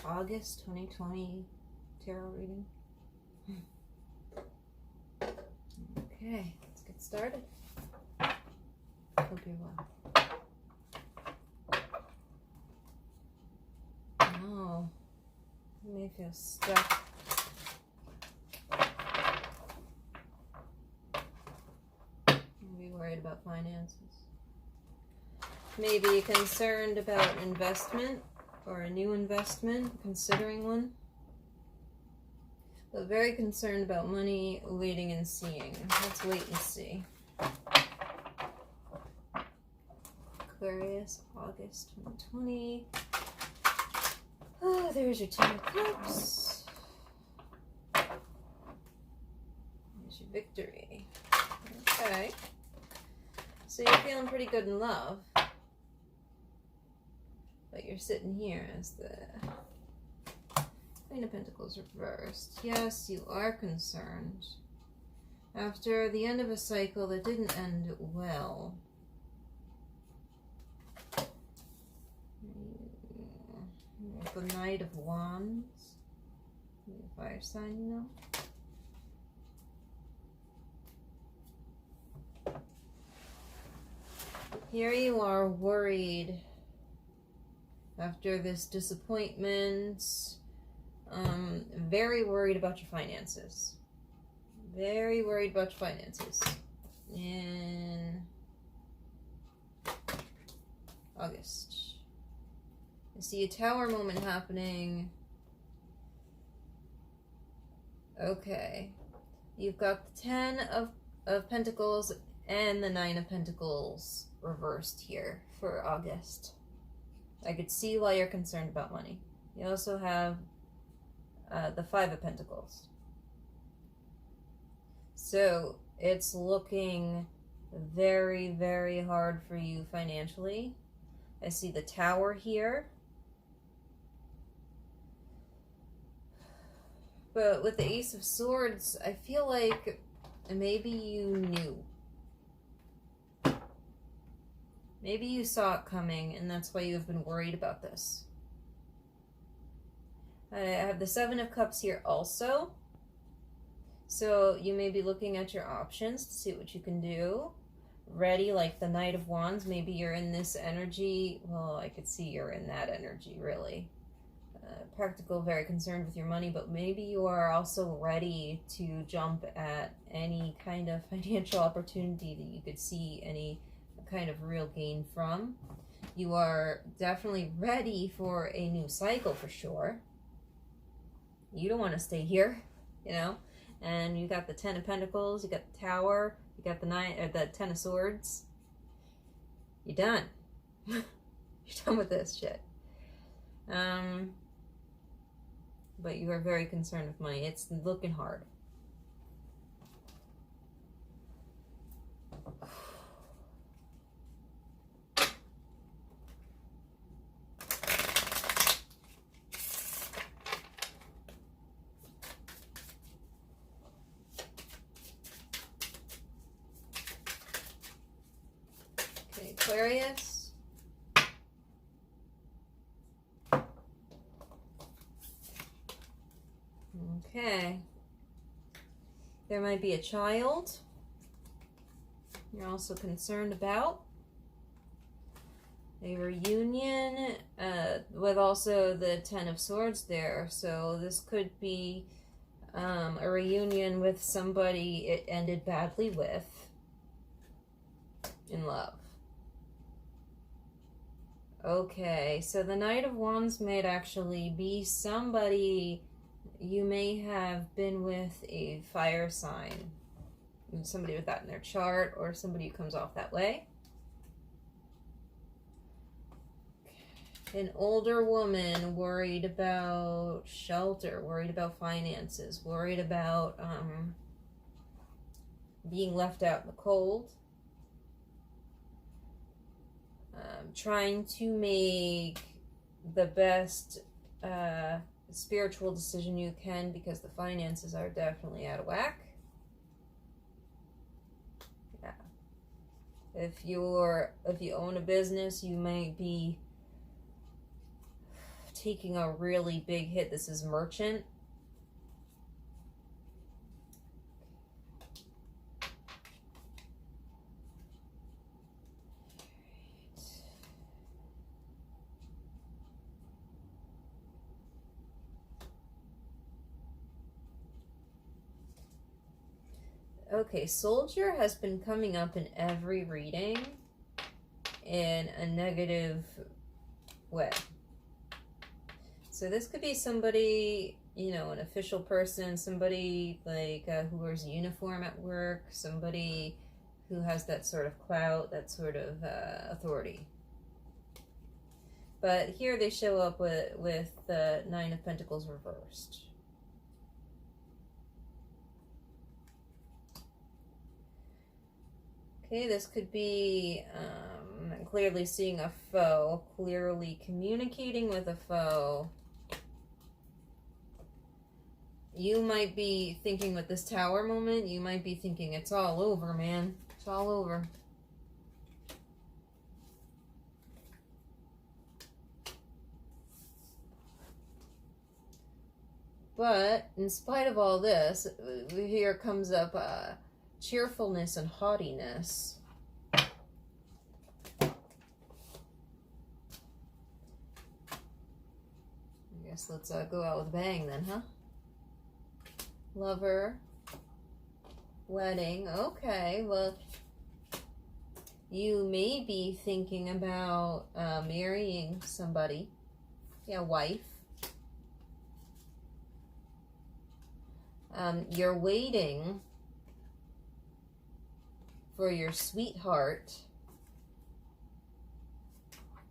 August 2020 tarot reading. Okay, let's get started. Hope you're well. Oh, you may feel stuck. Maybe worried about finances. Maybe concerned about investment or a new investment, considering one. But very concerned about money, waiting and seeing. Let's wait and see. Aquarius, August 2020. Oh, there's your Ten of Cups. There's your victory. Okay. So you're feeling pretty good in love. But you're sitting here as the Queen of Pentacles reversed. Yes, you are concerned. After the end of a cycle that didn't end well. The Knight of Wands. Fire sign, you know. Here you are worried after this disappointment. Very worried about your finances. Very worried about your finances. In August. I see a tower moment happening. Okay. You've got the Ten of Pentacles and the Nine of Pentacles reversed here for August. I could see why you're concerned about money. You also have the Five of Pentacles. So it's looking very, very hard for you financially. I see the Tower here. But with the Ace of Swords, I feel like maybe you knew. Maybe you saw it coming, and that's why you've been worried about this. I have the Seven of Cups here also. So you may be looking at your options to see what you can do. Ready, like the Knight of Wands. Maybe you're in this energy. Well, I could see you're in that energy, really. Practical, very concerned with your money, but maybe you are also ready to jump at any kind of financial opportunity that you could see any kind of real gain from. You are definitely ready for a new cycle for sure. You don't want to stay here, you know. And you got the Ten of Pentacles, you got the Tower, you got the Ten of Swords. You're done. You're done with this shit. But you are very concerned with money. It's looking hard. Okay, Aquarius. Okay. There might be a child you're also concerned about. A reunion with also the Ten of Swords there. So this could be a reunion with somebody it ended badly with in love. Okay, so the Knight of Wands might actually be somebody you may have been with a fire sign. Somebody with that in their chart, or somebody who comes off that way. An older woman worried about shelter, worried about finances, worried about being left out in the cold. Trying to make the best spiritual decision you can because the finances are definitely out of whack. Yeah. If you own a business, you might be taking a really big hit. This is Merchant. Okay, Soldier has been coming up in every reading in a negative way. So this could be somebody, you know, an official person, somebody like who wears a uniform at work, somebody who has that sort of clout, that sort of authority. But here they show up with the Nine of Pentacles reversed. Okay, this could be clearly seeing a foe, clearly communicating with a foe. You might be thinking with this Tower moment, you might be thinking it's all over, man. It's all over. But in spite of all this, here comes up cheerfulness and haughtiness. I guess let's go out with a bang then, huh? Lover, wedding. Okay, well, you may be thinking about marrying somebody. Yeah, wife. You're waiting for your sweetheart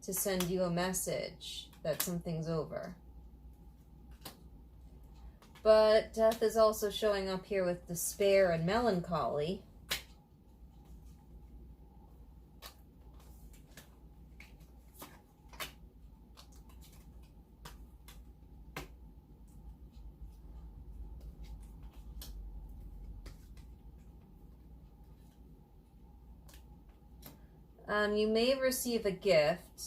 to send you a message that something's over. But death is also showing up here with despair and melancholy. You may receive a gift.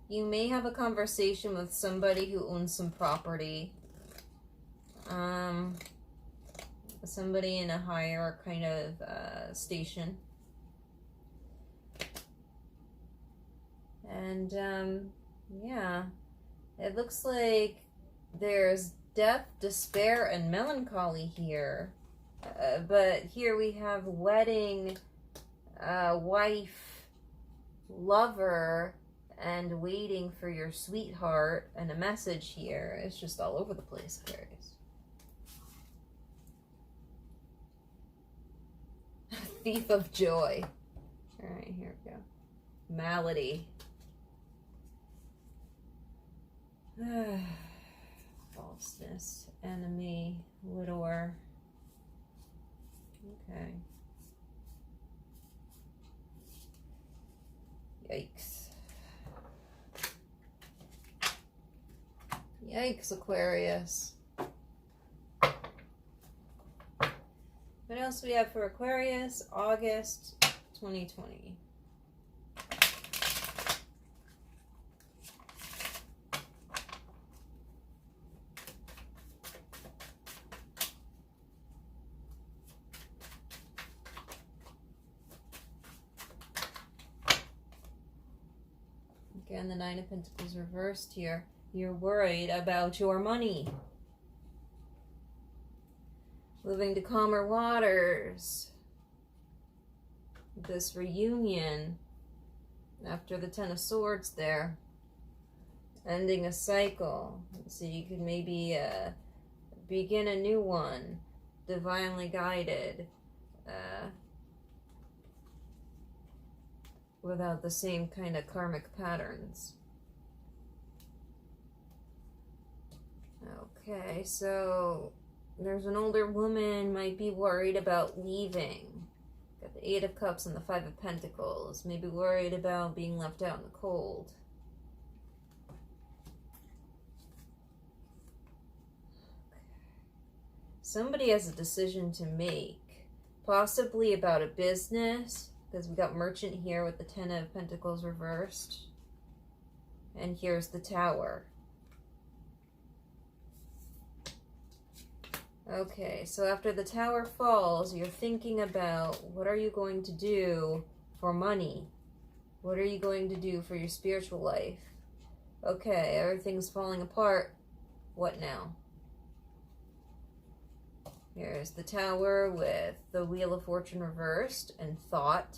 You may have a conversation with somebody who owns some property. Somebody in a higher kind of station. And yeah, it looks like there's death, despair, and melancholy here. But here we have wedding, wife, lover, and waiting for your sweetheart, and a message here. It's just all over the place, Aquarius. Thief of joy. All right, here we go. Malady. Falseness, enemy, widower. Okay. Yikes. Yikes, Aquarius. What else we have for Aquarius? August 2020. Again, the Nine of Pentacles reversed here. You're worried about your money. Living to calmer waters. This reunion after the Ten of Swords there. Ending a cycle. So you could maybe begin a new one. Divinely guided. Without the same kind of karmic patterns. Okay, so there's an older woman might be worried about leaving. Got the Eight of Cups and the Five of Pentacles. Maybe worried about being left out in the cold. Okay. Somebody has a decision to make. Possibly about a business. Because we got Merchant here with the Ten of Pentacles reversed. And here's the Tower. Okay, so after the tower falls, you're thinking about what are you going to do for money? What are you going to do for your spiritual life? Okay, everything's falling apart. What now? Here's the tower with the Wheel of Fortune reversed and thought.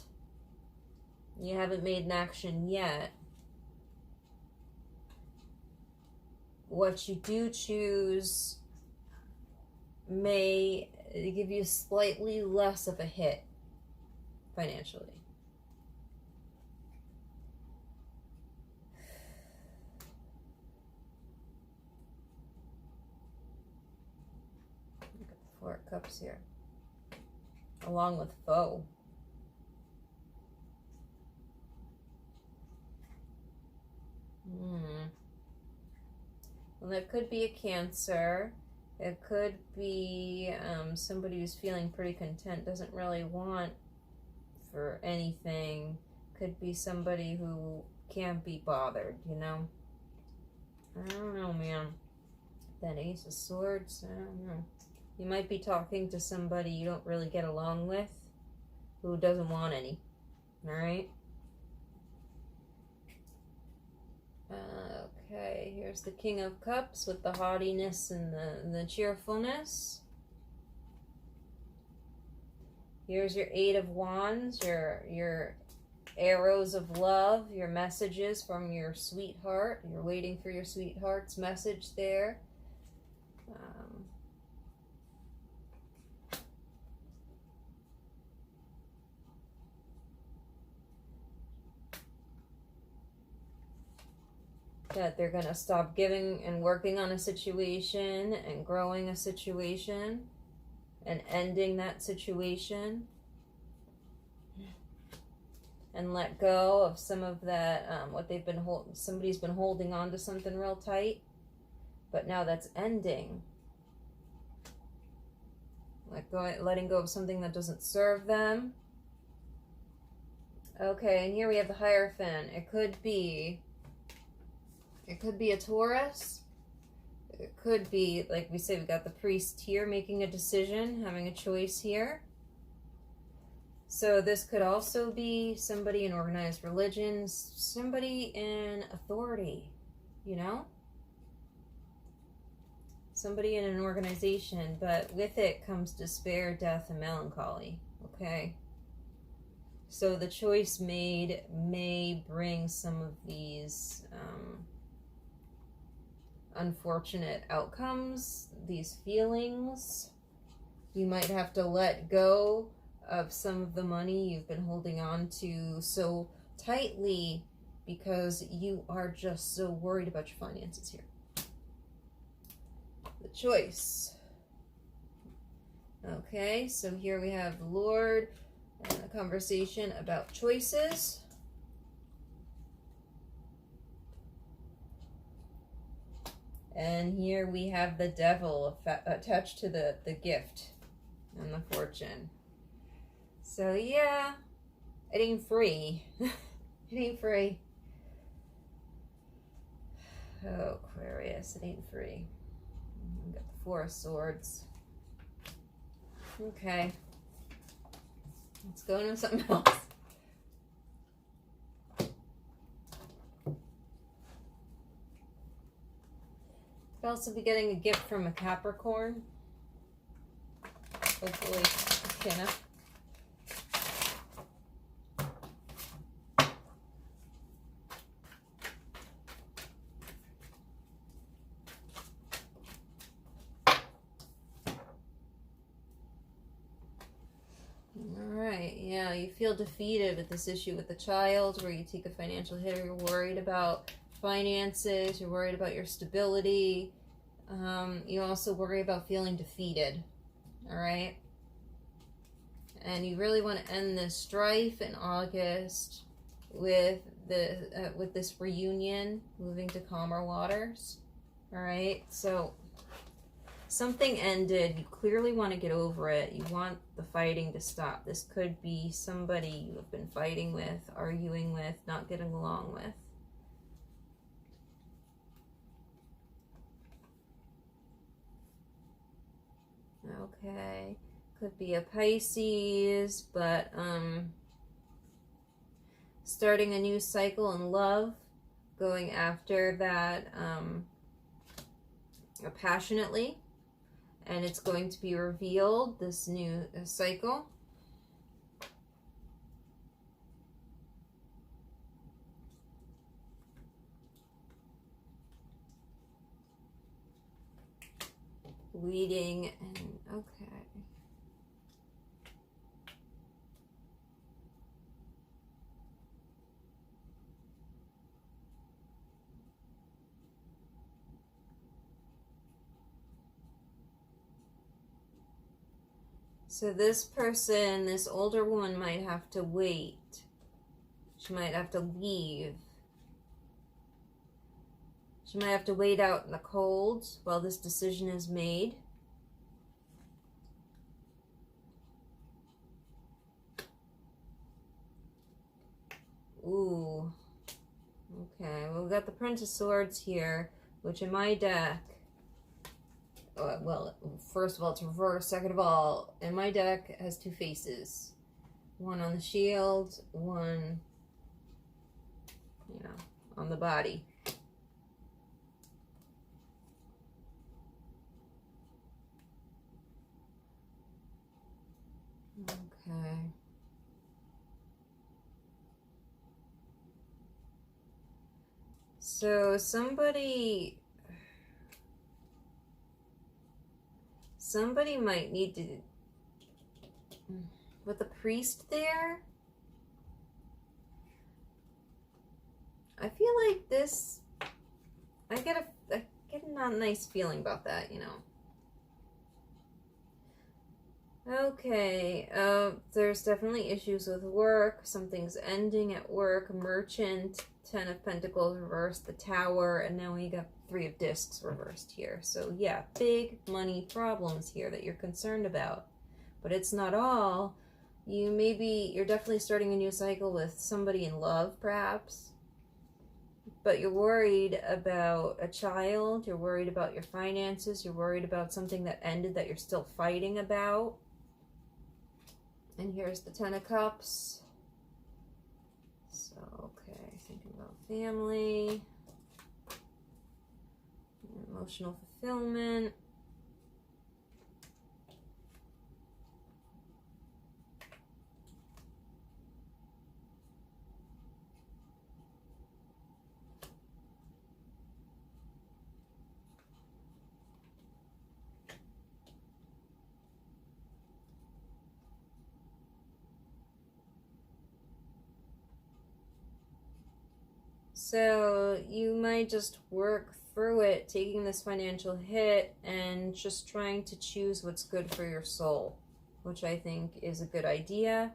You haven't made an action yet. What you do choose may give you slightly less of a hit financially. Look at the Four of Cups here, along with foe. Well, that could be a Cancer. It could be somebody who's feeling pretty content, doesn't really want for anything. Could be somebody who can't be bothered, you know? I don't know, man. That Ace of Swords, I don't know. You might be talking to somebody you don't really get along with, who doesn't want any, alright? Okay, here's the King of Cups with the haughtiness and the cheerfulness. Here's your Eight of Wands, your arrows of love, your messages from your sweetheart. You're waiting for your sweetheart's message there. That they're going to stop giving and working on a situation and growing a situation and ending that situation and let go of some of that, what they've been holding. Somebody's been holding on to something real tight, but now that's ending. Letting go of something that doesn't serve them. Okay, and here we have the Hierophant. It could be a Taurus. It could be, like we say, we got the Priest here making a decision, having a choice here. So this could also be somebody in organized religions, somebody in authority, you know? Somebody in an organization, but with it comes despair, death, and melancholy, okay? So the choice made may bring some of these unfortunate outcomes, these feelings. You might have to let go of some of the money you've been holding on to so tightly because you are just so worried about your finances here. The choice. Okay, so here we have the Lord and a conversation about choices. And here we have the Devil attached to the gift and the Fortune. So yeah, it ain't free. It ain't free. Oh, Aquarius, it ain't free. We got the Four of Swords. Okay. Let's go into something else. Could also be getting a gift from a Capricorn. Hopefully, McKenna. Alright, yeah, you feel defeated with this issue with the child where you take a financial hit, or you're worried about finances, you're worried about your stability. You also worry about feeling defeated, alright? And you really want to end this strife in August with this reunion, moving to calmer waters, alright? So something ended, you clearly want to get over it, you want the fighting to stop. This could be somebody you have been fighting with, arguing with, not getting along with. Okay. Could be a Pisces, but starting a new cycle in love, going after that passionately, and it's going to be revealed, this new cycle. Leading, and okay. So this person, this older woman, might have to wait. She might have to leave. She might have to wait out in the cold while this decision is made. Ooh. Okay, well, we got the Prince of Swords here, which in my deck, well, first of all, it's reversed. Second of all, in my deck has two faces. One on the shield, one, you know, on the body. Okay. So somebody might need to, with the priest there, I feel like this, I get a not nice feeling about that, you know. Okay, there's definitely issues with work. Something's ending at work. Merchant, 10 of Pentacles reversed, the Tower, and now we got 3 of Discs reversed here. So yeah, big money problems here that you're concerned about. But it's not all. You're definitely starting a new cycle with somebody in love, perhaps. But you're worried about a child, you're worried about your finances, you're worried about something that ended that you're still fighting about. And here's the 10 of Cups. So, okay, thinking about family, emotional fulfillment. So you might just work through it, taking this financial hit and just trying to choose what's good for your soul, which I think is a good idea.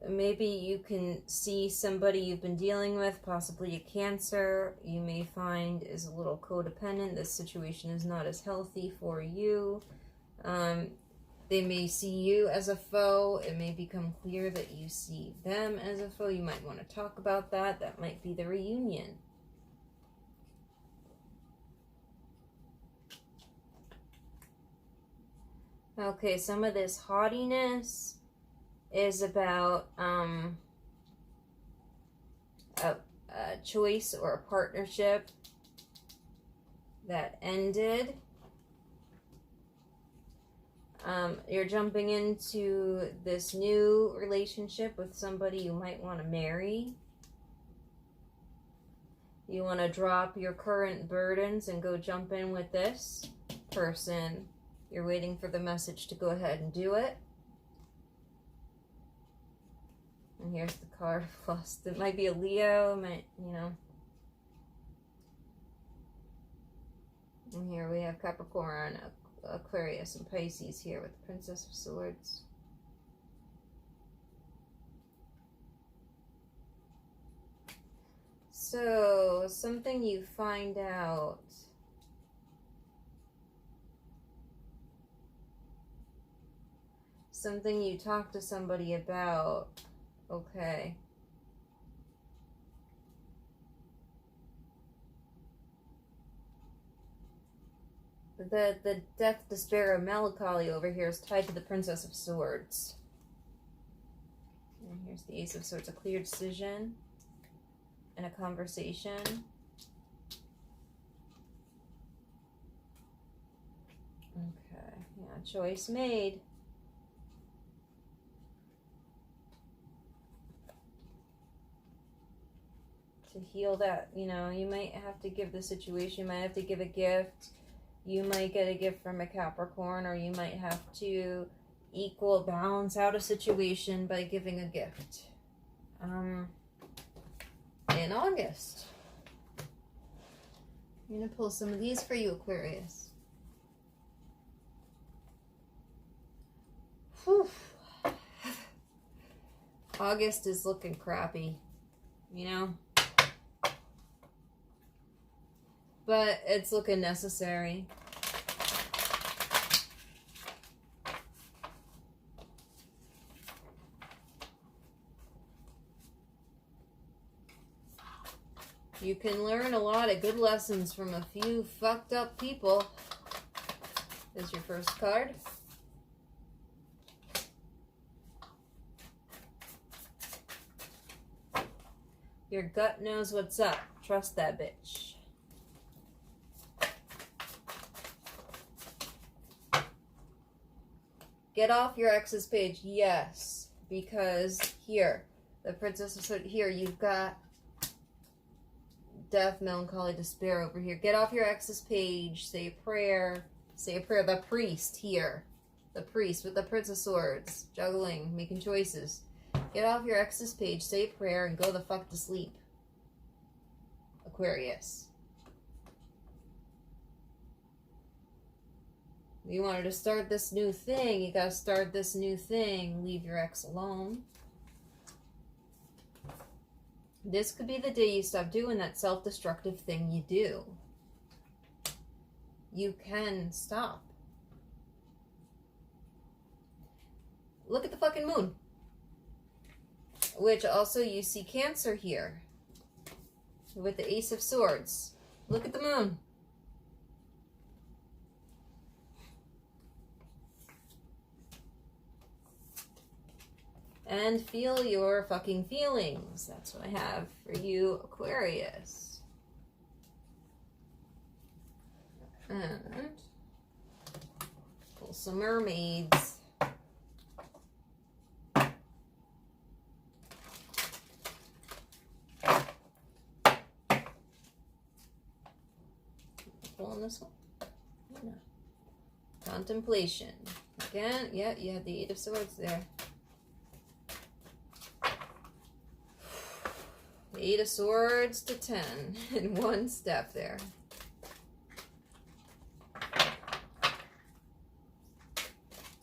Maybe you can see somebody you've been dealing with, possibly a Cancer, you may find is a little codependent. This situation is not as healthy for you. They may see you as a foe. It may become clear that you see them as a foe. You might want to talk about that. That might be the reunion. Okay, some of this haughtiness is about a choice or a partnership that ended. You're jumping into this new relationship with somebody you might want to marry. You want to drop your current burdens and go jump in with this person. You're waiting for the message to go ahead and do it. And here's the card plus. It might be a Leo, you know. And here we have Capricorn, Aquarius, and Pisces here with the Princess of Swords. So, something you find out. Something you talk to somebody about. Okay. The death, despair, and melancholy over here is tied to the Princess of Swords. And here's the Ace of Swords, a clear decision and a conversation. Okay, yeah, choice made. To heal that, you know, you might have to give the situation, you might have to give a gift. You might get a gift from a Capricorn, or you might have to balance out a situation by giving a gift. In August. I'm going to pull some of these for you, Aquarius. Whew. August is looking crappy, you know? But it's looking necessary. You can learn a lot of good lessons from a few fucked up people. Is your first card. Your gut knows what's up. Trust that bitch. Get off your ex's page. Yes. Because here, the Princess of Swords, here you've got death, melancholy, despair over here. Get off your ex's page. Say a prayer. Say a prayer. The priest here. The priest with the Prince of Swords. Juggling. Making choices. Get off your ex's page. Say a prayer and go the fuck to sleep. Aquarius. You wanted to start this new thing. You gotta start this new thing. Leave your ex alone. This could be the day you stop doing that self-destructive thing you do. You can stop. Look at the fucking moon. Which also you see Cancer here. With the Ace of Swords. Look at the moon. And feel your fucking feelings. That's what I have for you, Aquarius. And pull some mermaids. Pulling this one? No. Contemplation. Again, yeah, you had the Eight of Swords there. Eight of Swords to 10 in one step there.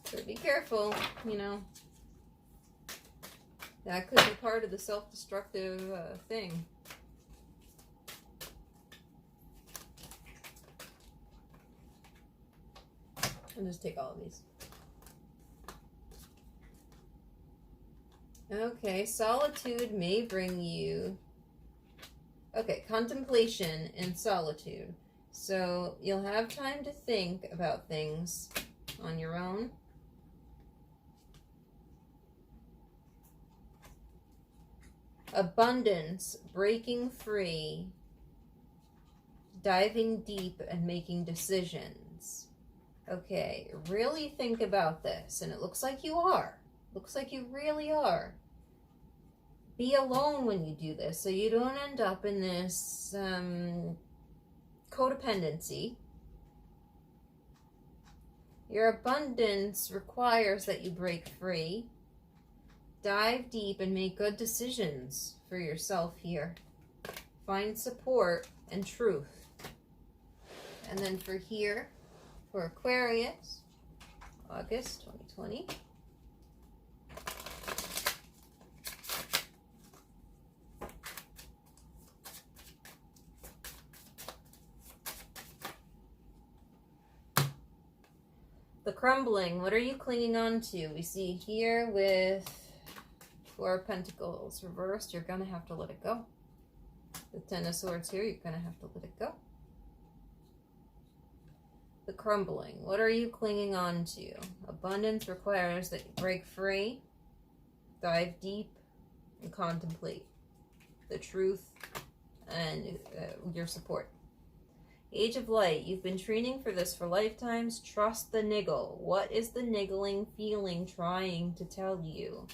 So be careful, you know. That could be part of the self-destructive thing. I'll just take all of these. Okay, solitude may bring you... Okay, contemplation and solitude. So you'll have time to think about things on your own. Abundance, breaking free, diving deep and making decisions. Okay, really think about this. And it looks like you are. Looks like you really are. Be alone when you do this so you don't end up in this codependency. Your abundance requires that you break free, dive deep, and make good decisions for yourself here. Find support and truth. And then for here, for Aquarius, August 2020. The crumbling, what are you clinging on to? We see here with Four of Pentacles reversed, you're going to have to let it go. The Ten of Swords here, you're going to have to let it go. The crumbling. What are you clinging on to? Abundance requires that you break free, dive deep, and contemplate the truth and your support. Age of Light. You've been training for this for lifetimes. Trust the niggle. What is the niggling feeling trying to tell you?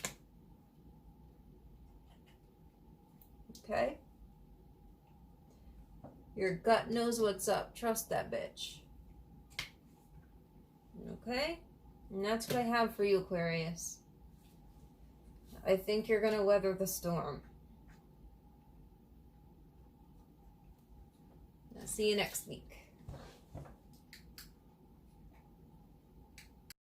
Okay? Your gut knows what's up. Trust that bitch. Okay? And that's what I have for you, Aquarius. I think you're going to weather the storm. I'll see you next week.